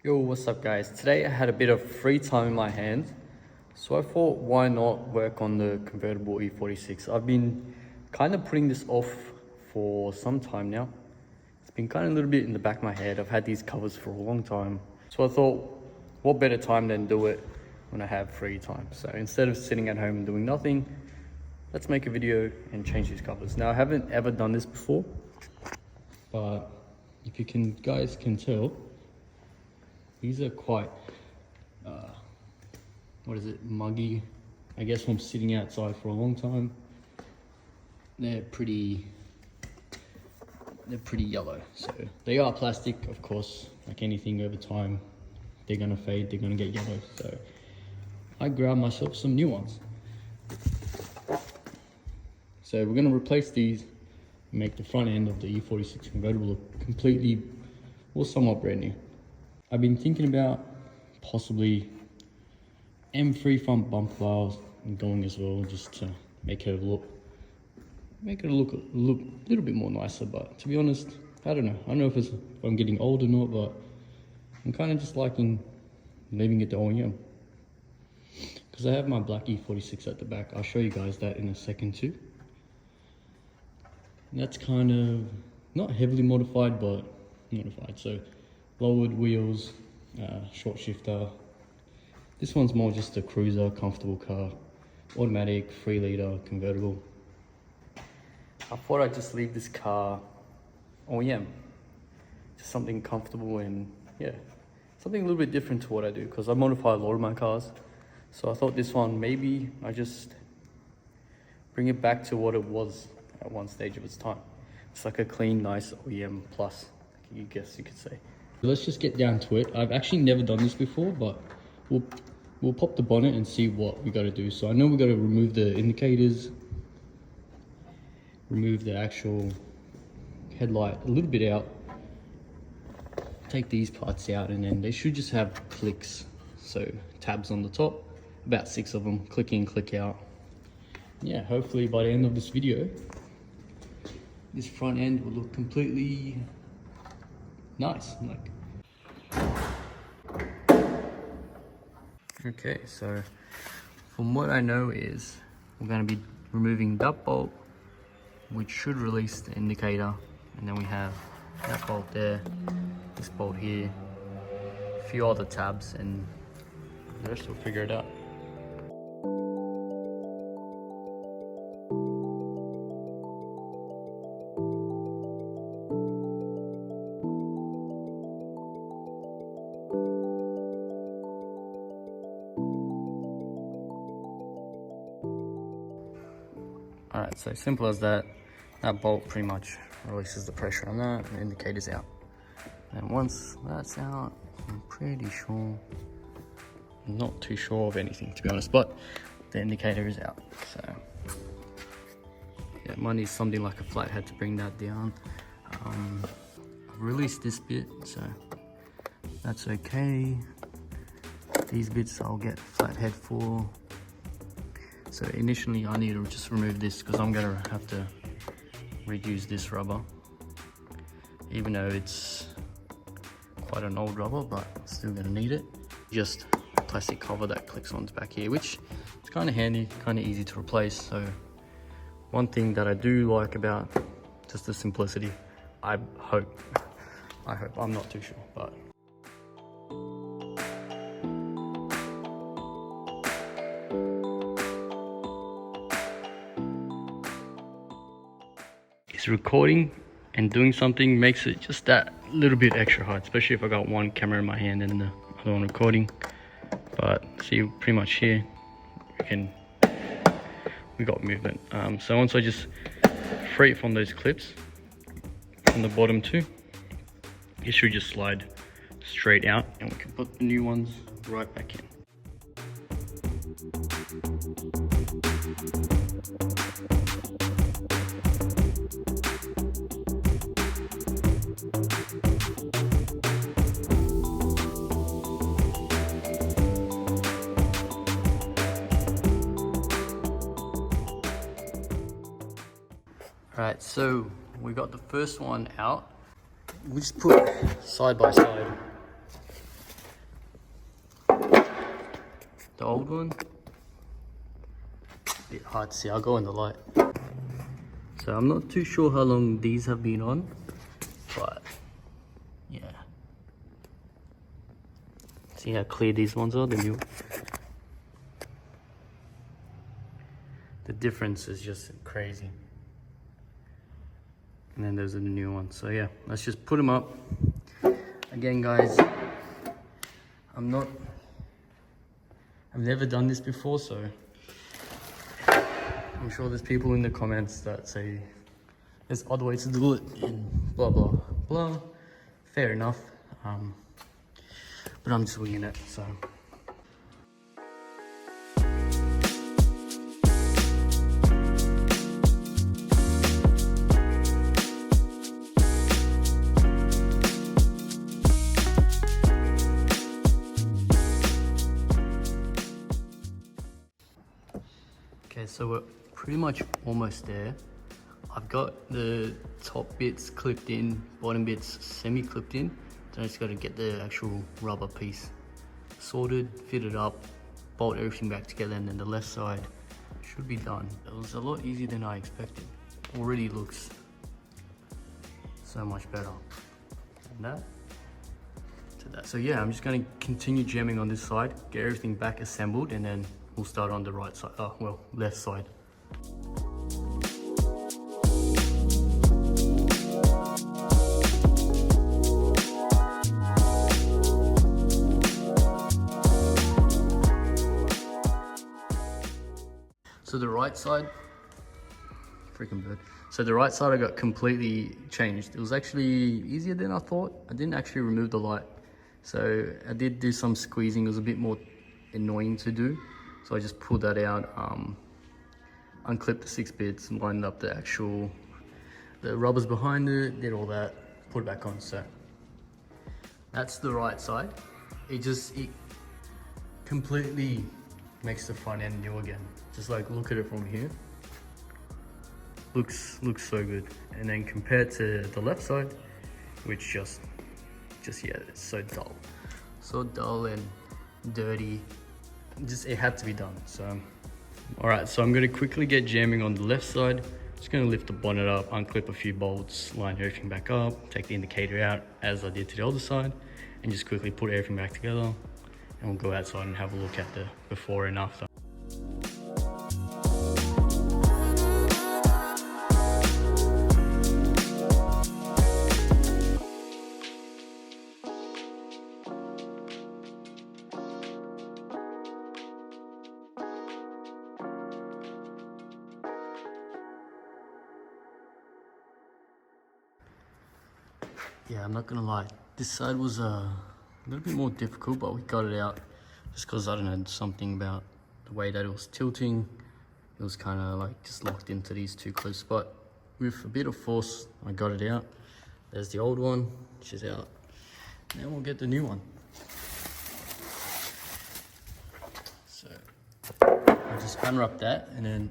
Yo, what's up guys? Today I had a bit of free time in my hands, so I thought why not work on the convertible E46. I've been kind of putting this off for some time now. It's been kind of a little bit in the back of my head. I've had these covers for a long time, so I thought what better time than do it when I have free time. So instead of sitting at home and doing nothing, let's make a video and change these covers. Now I haven't ever done this before, but if you guys can tell, these are quite, muggy. I guess from sitting outside for a long time. They're pretty yellow. So they are plastic, of course, like anything over time. They're gonna fade, they're gonna get yellow. So I grabbed myself some new ones. So we're gonna replace these and make the front end of the E46 convertible look completely, or somewhat brand new. I've been thinking about possibly M3 front bumper bars and going as well, just to make it look a little bit more nicer. But to be honest, I don't know. I don't know if I'm getting old or not, but I'm kind of just liking leaving it the OEM. Because I have my black E46 at the back. I'll show you guys that in a second too. And that's kind of not heavily modified, but modified. So lowered wheels, short shifter. This one's more just a cruiser, comfortable car. Automatic, 3-litre, convertible. I thought I'd just leave this car OEM. Just something comfortable and yeah, something a little bit different to what I do, because I modify a lot of my cars. So I thought this one, maybe I just bring it back to what it was at one stage of its time. It's like a clean, nice OEM plus, I guess you could say. Let's just get down to it. I've actually never done this before, but we'll pop the bonnet and see what we got to do. So I know we got to remove the indicators, remove the actual headlight a little bit out, take these parts out, and then they should just have clicks. So tabs on the top, about 6 of them, click in, click out. Yeah, hopefully by the end of this video, this front end will look completely nice. Okay, so from what I know is we're going to be removing that bolt, which should release the indicator, and then we have that bolt there, this bolt here, a few other tabs, and the rest we'll figure it out. Alright, so simple as that. That bolt pretty much releases the pressure on that, and the indicator's out. And once that's out, I'm pretty sure, I'm not too sure of anything to be honest, but the indicator is out. So yeah, might need something like a flathead to bring that down. I've released this bit, so that's okay. These bits I'll get flathead for. So initially I need to just remove this, because I'm gonna have to reuse this rubber, even though it's quite an old rubber, but still gonna need it. Just a plastic cover that clicks onto back here, which is kind of handy, kind of easy to replace. So one thing that I do like about just the simplicity, I hope, I'm not too sure, but recording and doing something makes it just that little bit extra hard, especially if I got one camera in my hand and the other one recording. But see, pretty much here we got movement. So once I just free it from those clips from the bottom too, it should just slide straight out, and we can put the new ones right back in. Alright, so we got the first one out. We just put side by side the old one. A bit hard to see, I'll go in the light. So I'm not too sure how long these have been on, but yeah. See how clear these ones are, the new. The difference is just crazy. And then there's a new one. So yeah, let's just put them up. Again guys, I've never done this before, so I'm sure there's people in the comments that say there's other ways to do it and blah blah blah. Fair enough, but I'm just winging it. So okay, so we're pretty much almost there. I've got the top bits clipped in, bottom bits semi-clipped in. Then I just got to get the actual rubber piece sorted, fit it up, bolt everything back together, and then the left side should be done. It was a lot easier than I expected. Already looks so much better. And that to that. So yeah, I'm just going to continue jamming on this side, get everything back assembled, and then we'll start on the right side, left side. So the right side, freaking bird. So the right side I got completely changed. It was actually easier than I thought. I didn't actually remove the light. So I did do some squeezing. It was a bit more annoying to do. So I just pulled that out, unclipped the 6 bits, and lined up the rubbers behind it, did all that, put it back on. So that's the right side. It completely makes the front end new again. Just like look at it from here. Looks so good. And then compared to the left side, which just yeah, it's so dull. So dull and dirty. It had to be done. So all right, so I'm going to quickly get jamming on the left side. Just going to lift the bonnet up, unclip a few bolts, line everything back up, take the indicator out as I did to the other side, and just quickly put everything back together, and we'll go outside and have a look at the before and after. Yeah, I'm not gonna lie, this side was a little bit more difficult, but we got it out just because I don't know, something about the way that it was tilting. It was kind of like just locked into these two clips, but with a bit of force I got it out. There's the old one, which is out. Then we'll get the new one. So I'll just unwrap that and then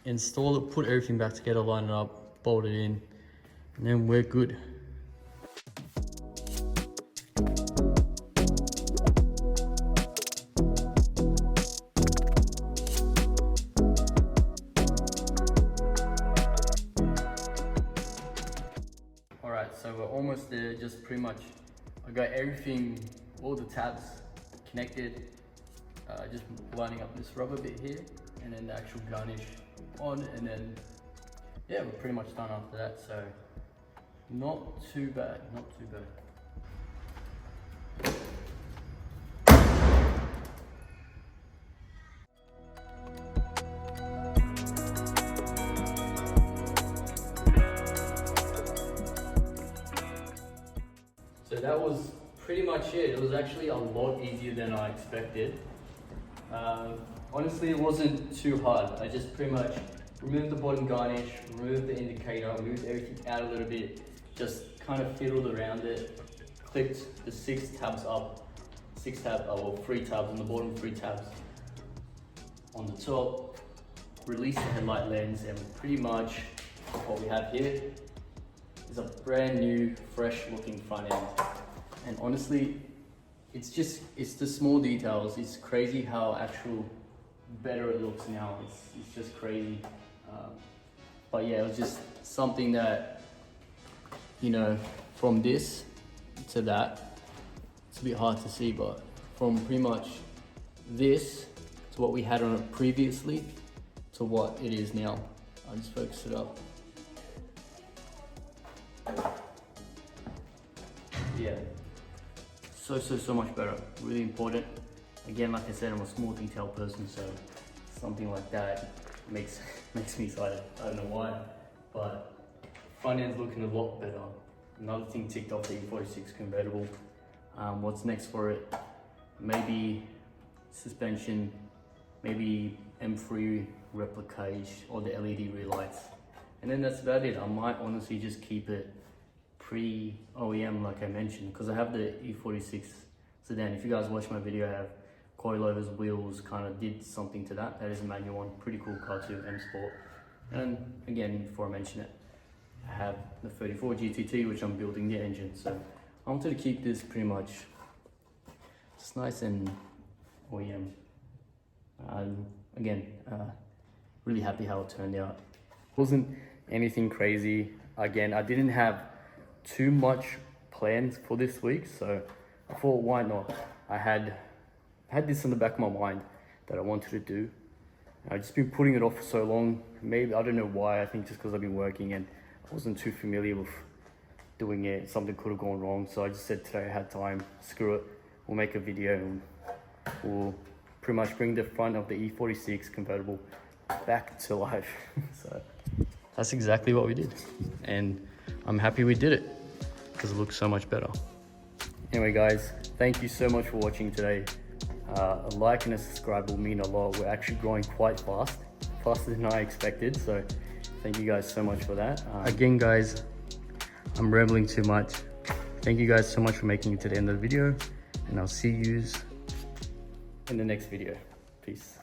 install it, put everything back together, line it up, bolt it in, and then we're good. So we're almost there, just pretty much, I got everything, all the tabs connected, just lining up this rubber bit here, and then the actual garnish on, and then, yeah, we're pretty much done after that, so not too bad, not too bad. So that was pretty much it. It was actually a lot easier than I expected. Honestly, it wasn't too hard. I just pretty much removed the bottom garnish, removed the indicator, moved everything out a little bit, just kind of fiddled around it, clipped the 3 tabs on the bottom, 3 tabs on the top, released the headlight lens, and pretty much what we have here is a brand new, fresh looking front end. And honestly, it's the small details. It's crazy how actual better it looks now. It's just crazy. But yeah, it was just something that, you know, from this to that, it's a bit hard to see, but from pretty much this to what we had on it previously to what it is now. I'll just focus it up. Yeah, so much better. Really important. Again, like I said, I'm a small detail person, so something like that makes me excited. I don't know why, but front end's looking a lot better. Another thing ticked off, the E46 convertible. What's next for it? Maybe suspension, maybe M3 replicage, or the LED rear lights. And then that's about it. I might honestly just keep it pre-OEM like I mentioned, because I have the E46 sedan. If you guys watch my video, I have coilovers, wheels, kind of did something to that. That is a manual one, pretty cool car too, M Sport. And again, before I mention it, I have the 34 GTT, which I'm building the engine. So I wanted to keep this pretty much just nice and OEM. Again, really happy how it turned out. Wasn't anything crazy. Again, I didn't have too much plans for this week, so I thought, why not? I had this in the back of my mind that I wanted to do. I've just been putting it off for so long. Maybe, I don't know why. I think just because I've been working and I wasn't too familiar with doing it. Something could have gone wrong, so I just said today I had time. Screw it. We'll make a video and we'll pretty much bring the front of the E46 convertible back to life. So that's exactly what we did, and I'm happy we did it because it looks so much better. Anyway guys, thank you so much for watching today. A like and a subscribe will mean a lot. We're actually growing quite fast, faster than I expected, so thank you guys so much for that. Again guys, I'm rambling too much. Thank you guys so much for making it to the end of the video, and I'll see you in the next video. Peace.